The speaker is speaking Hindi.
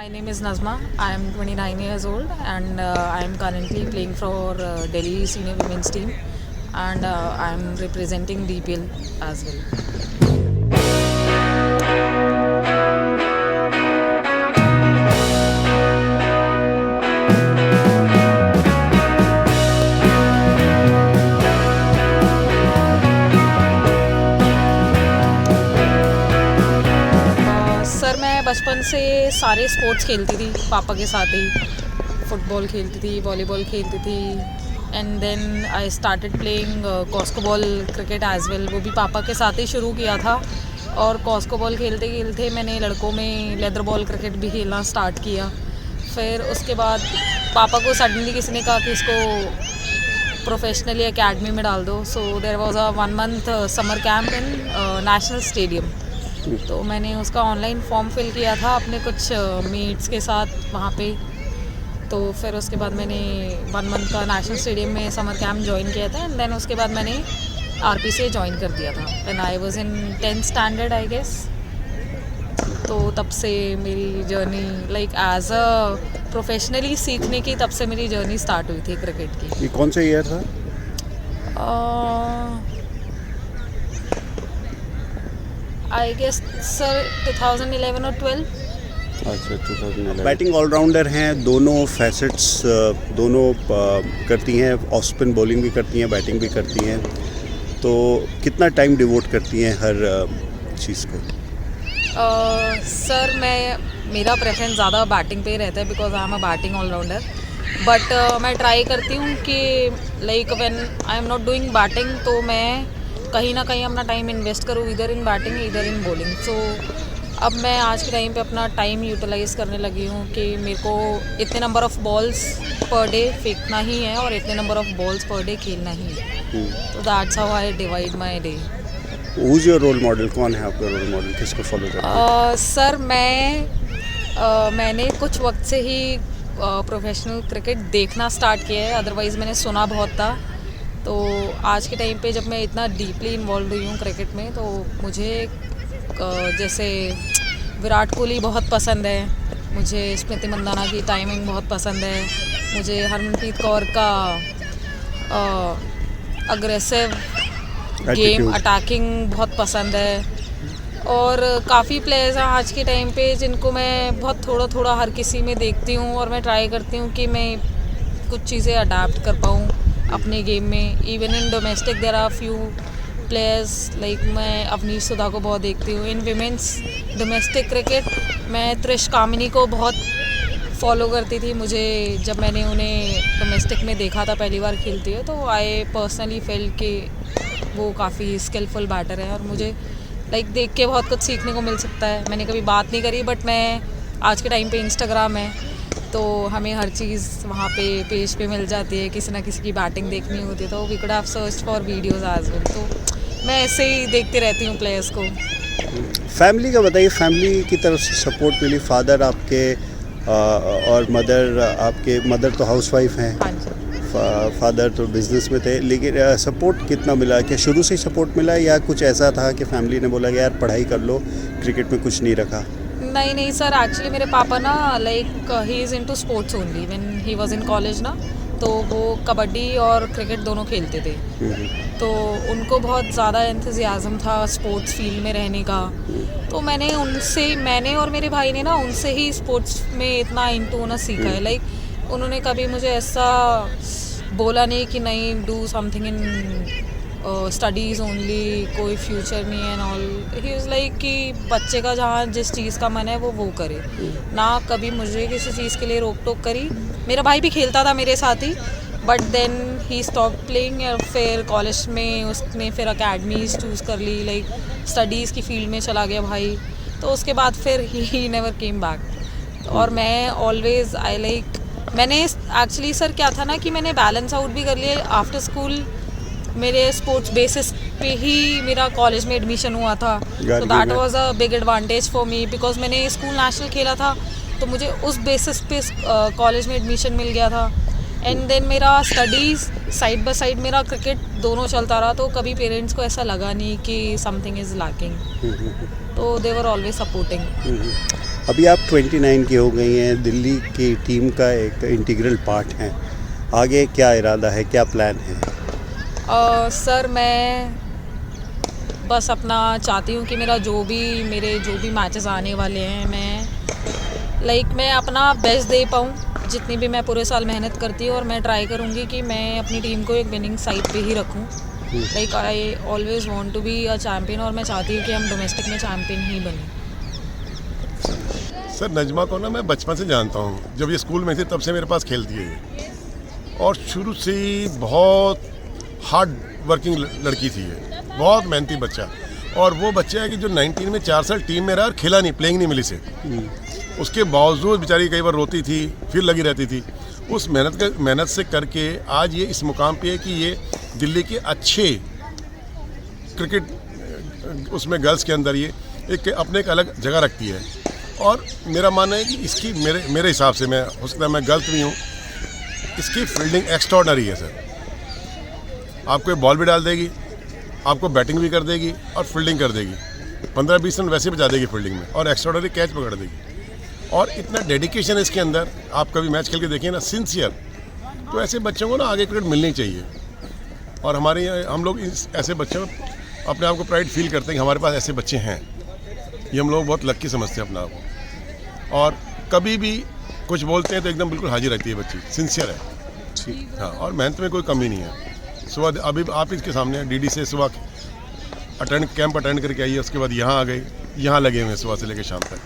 My name is Nazma. I am 29 years old and I am currently playing for Delhi Senior Women's Team and I am representing DPL as well. Sir मैं बचपन से सारे स्पोर्ट्स खेलती थी पापा के साथ ही. फुटबॉल खेलती थी, वॉलीबॉल खेलती थी and then I started playing Cosco ball cricket as well. वो भी पापा के साथ ही शुरू किया था और कॉस्को बॉल खेलते खेलते मैंने लड़कों में लेदर बॉल क्रिकेट भी खेलना स्टार्ट किया. फिर उसके बाद पापा को सडनली किसी ने कहा कि इसको प्रोफेशनली एकेडमी में डाल दो. So there was a 1 month summer camp in national stadium. तो मैंने उसका ऑनलाइन फॉर्म फिल किया था अपने कुछ मीट्स के साथ वहाँ पे. तो फिर उसके बाद मैंने 1 month का नेशनल स्टेडियम में समर कैंप ज्वाइन किया था एंड देन उसके बाद मैंने आरपी से ज्वाइन कर दिया था when I was in 10th standard I guess. तो तब से मेरी journey like as a professionally सीखने की तब से मेरी जर्नी स्टार्ट हुई थी क्रिकेट की. ये कौन सा ईयर था? आई गेस सर 2011 और 12. अच्छा 2011. बैटिंग ऑलराउंडर हैं, दोनों फैसेट्स दोनों करती हैं. ऑफ स्पिन बॉलिंग भी करती हैं, बैटिंग भी करती हैं. तो कितना टाइम डिवोट करती हैं हर चीज़ को? सर मेरा प्रेफरेंस ज़्यादा बैटिंग पे ही रहता है because I am a batting allrounder. But मैं ट्राई करती हूँ कि like when I am not doing batting तो मैं कहीं ना कहीं अपना टाइम इन्वेस्ट करूँ इधर इन बैटिंग इधर इन बॉलिंग. सो अब मैं आज के टाइम पे अपना टाइम यूटिलाइज़ करने लगी हूँ कि मेरे को इतने number of balls per day फेंकना ही है और इतने number of balls per day खेलना ही है. तो that's how I divide my day. Who is your role model? कौन है आपका रोल मॉडल? किसको फॉलो करते हैं? सर मैंने कुछ वक्त से ही प्रोफेशनल क्रिकेट देखना स्टार्ट किया है. अदरवाइज़ मैंने सुना बहुत था. तो आज के टाइम पे जब मैं इतना डीपली इन्वॉल्व हुई हूँ क्रिकेट में तो मुझे जैसे विराट कोहली बहुत पसंद है, मुझे स्मृति मंदाना की टाइमिंग बहुत पसंद है, मुझे हरमनप्रीत कौर का अग्रेसिव गेम अटैकिंग बहुत पसंद है. और काफ़ी प्लेयर्स हैं आज के टाइम पे जिनको मैं बहुत थोड़ा थोड़ा हर किसी में देखती हूँ और मैं ट्राई करती हूँ कि मैं कुछ चीज़ें अडाप्ट कर पाऊँ अपने गेम में. Even in domestic there are few players like मैं अवनीश सुधा को बहुत देखती हूँ. इन विमेंस डोमेस्टिक क्रिकेट मैं त्रिश कामिनी को बहुत फॉलो करती थी. मुझे जब मैंने उन्हें डोमेस्टिक में देखा था पहली बार खेलती है तो आई पर्सनली फेल्ट कि वो काफ़ी स्किलफुल बैटर है और मुझे लाइक देख के बहुत कुछ सीखने को मिल सकता है. मैंने कभी बात नहीं करी बट मैं आज के टाइम पे इंस्टाग्राम है तो हमें हर चीज़ वहाँ पे पेज पे मिल जाती है. किसी ना किसी की बैटिंग देखनी होती है तो we could have searched for videos as well. तो मैं ऐसे ही देखते रहती हूँ प्लेयर्स को. फैमिली का बताइए, फैमिली की तरफ से सपोर्ट मिली? फादर आपके और मदर तो हाउसवाइफ हैं. हाँ जी. फादर तो बिजनेस में थे, लेकिन सपोर्ट कितना मिला? क्या शुरू से ही सपोर्ट मिला या कुछ ऐसा था कि फैमिली ने बोला कि यार पढ़ाई कर लो, क्रिकेट में कुछ नहीं रखा? नहीं सर, एक्चुअली मेरे पापा ना like he is into sports only. When he was in college ना तो वो कबड्डी और क्रिकेट दोनों खेलते थे. तो उनको बहुत ज़्यादा एंथुसियाज्म था स्पोर्ट्स फील्ड में रहने का. तो मैंने और मेरे भाई ने ना उनसे ही स्पोर्ट्स में इतना इनटू होना सीखा है. लाइक उन्होंने कभी मुझे ऐसा बोला नहीं कि नहीं do something in studies only, कोई फ्यूचर नहीं है and all. He is like कि बच्चे का जहाँ जिस चीज़ का मन है वो करे. ना कभी मुझे किसी चीज़ के लिए रोक टोक करी. मेरा भाई भी खेलता था मेरे साथ ही but then he stop playing. फिर कॉलेज में उसने फिर अकेडमीज़ चूज़ कर ली, लाइक स्टडीज़ की फील्ड में चला गया भाई. तो उसके बाद फिर ही नेवर केम बैक. और मैं ऑलवेज मैंने एक्चुअली सर क्या था ना कि मैंने बैलेंस आउट भी कर लिया. आफ्टर स्कूल मेरे स्पोर्ट्स बेसिस पे ही मेरा कॉलेज में एडमिशन हुआ था. तो that was a big advantage for me because मैंने स्कूल नेशनल खेला था तो मुझे उस बेसिस पे कॉलेज में एडमिशन मिल गया था. एंड देन मेरा स्टडीज़ साइड बाय साइड मेरा क्रिकेट दोनों चलता रहा. तो कभी पेरेंट्स को ऐसा लगा नहीं कि समथिंग इज़ लैकिंग. तो दे वर ऑलवेज सपोर्टिंग. अभी आप 29 की हो गई हैं, दिल्ली की टीम का एक इंटीग्रल पार्ट हैं, आगे क्या इरादा है, क्या प्लान है? सर मैं बस अपना चाहती हूँ कि मेरे जो भी मैचेस आने वाले हैं मैं अपना बेस्ट दे पाऊँ, जितनी भी मैं पूरे साल मेहनत करती हूँ, और मैं ट्राई करूँगी कि मैं अपनी टीम को एक विनिंग साइड पे ही रखूँ। I always want to be a champion, और मैं चाहती हूँ कि हम डोमेस्टिक में चैम्पियन ही बने। सर नजमा को ना मैं बचपन से जानता हूँ, जब ये स्कूल में थी तब से मेरे पास खेलती है ये, और शुरू से ही बहुत हार्ड वर्किंग लड़की थी ये, बहुत मेहनती बच्चा। और वो बच्चा है कि जो 19 में 4 साल टीम में रहा और खेला नहीं, प्लेइंग नहीं मिली से, उसके बावजूद बेचारी कई बार रोती थी, फिर लगी रहती थी। उस मेहनत से करके आज ये इस मुकाम पे है कि ये दिल्ली के अच्छे क्रिकेट उसमें गर्ल्स के अंदर ये अपने एक अलग जगह रखती है। और मेरा मानना है कि इसकी मेरे हिसाब से, मैं हो सकता है मैं गलत भी हूँ, इसकी फील्डिंग एक्स्ट्रॉर्डनरी है सर। आपको बॉल भी डाल देगी, आपको बैटिंग भी कर देगी और फील्डिंग कर देगी, 15-20 रन वैसे बचा देगी फील्डिंग में, और एक्स्ट्रॉर्डनरी कैच पकड़ देगी। और इतना डेडिकेशन है इसके अंदर, आप कभी मैच खेल के देखिए ना, सिंसियर। तो ऐसे बच्चों को ना आगे क्रिकेट मिलनी चाहिए, और हम लोग ऐसे बच्चों अपने आप को प्राइड फील करते हैं कि हमारे पास ऐसे बच्चे हैं। ये हम लोग बहुत लक्की समझते हैं अपने आप को, और कभी भी कुछ बोलते हैं तो एकदम बिल्कुल हाजिर रहती है बच्ची, सिंसियर है। हाँ, और मेहनत में कोई कमी नहीं है। सुबह अभी आप इसके सामने डीडी से सुबह कैंप अटेंड करके आई है, उसके बाद यहाँ आ गई, यहाँ लगे हुए हैं सुबह से लेकर शाम तक।